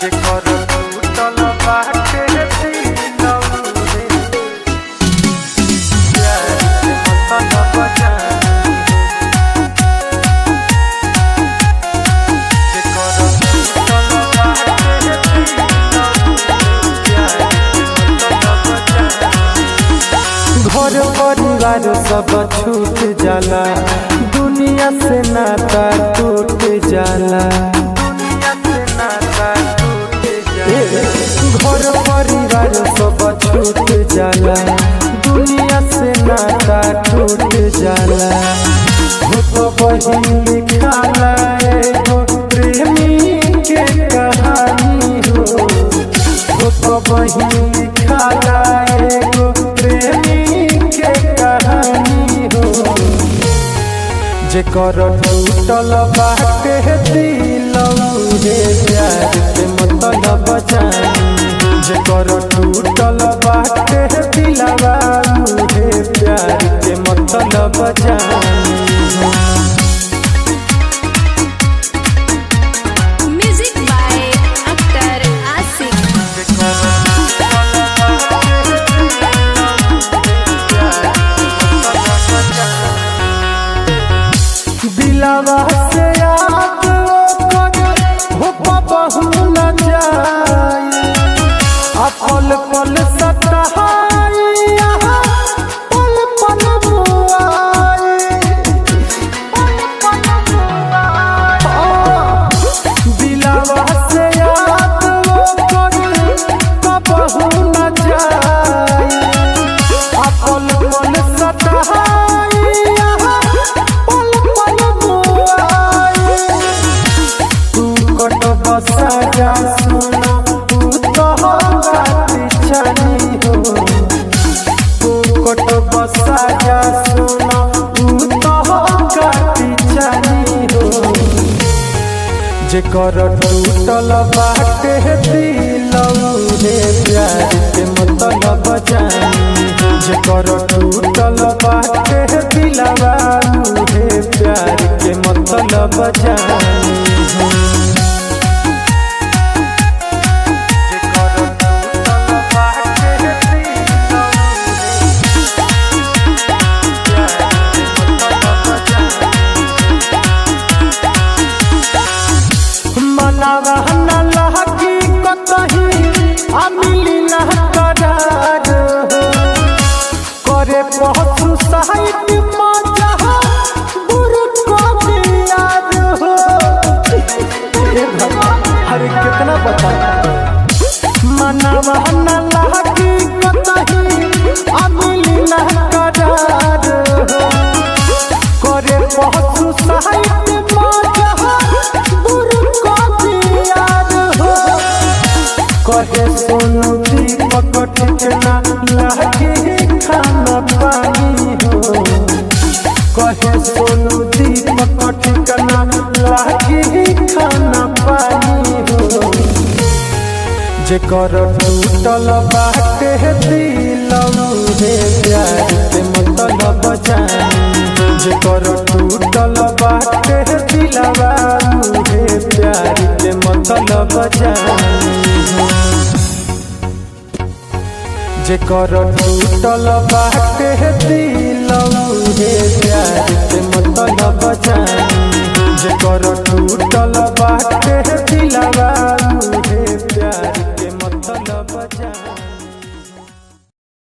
जेकर टूटल बाटे दिलौ रे प्यार के मतलब जान जेकर टूटल बाटे दिलौ रे प्यार के मतलब जान। घर परिवार सब छूट जाला, दुनिया से नाता टूट जाला। घर परिवार सब छूट जाला, दुनिया से नाता टूट जाला। हो तो बहिन लिखाला एगो प्रेमी के कहानी हो तो बहिन लिखाला एगो प्रेमी के कहानी हो। जेकर टूटल बाटे दिलौ रे प्यार के मतलब जान जेकर टूटल बाटे दिलवा रे प्यार के मतलब जान। म्यूजिक बाय अख्तर आशिक। दिलवा से याद हो बहु न जाए, पल पल सताई पल पल बुआई। दिलवा से याद बहु न जाए, पल पल सताई बसा सुनो तू तो छनी हो कट बसा सुनो तू तो छनी हो। जेकर टूटल बाटे दिलौ रे प्यार के मतलब जान जेकर टूटल बाटे दिलवा रे प्यार के मतलब जान। मनावा न लहकी कतही अमिली न करार करे पहुँचू साहित मजा गुरु को याद हो। हरे कितना बता मनावा न लहकी कतही अमिली न करार करे पहुँचू साहित कहे सोनू दीपक ठिकना लागे खाना पानी हो कहे सोनू दीपक ठिकना लागे खाना पानी हो। जेकर टूटल बाटे दिलौ रे प्यार के मतलब जान जेकर टूटल बाटे दिलवा रे प्यार के मतलब जान। जेकर टूटल बाटे दिलौ रे प्यार के मतलब जान जेकर टूटल बाटे दिलवा रे प्यार के मतलब जान।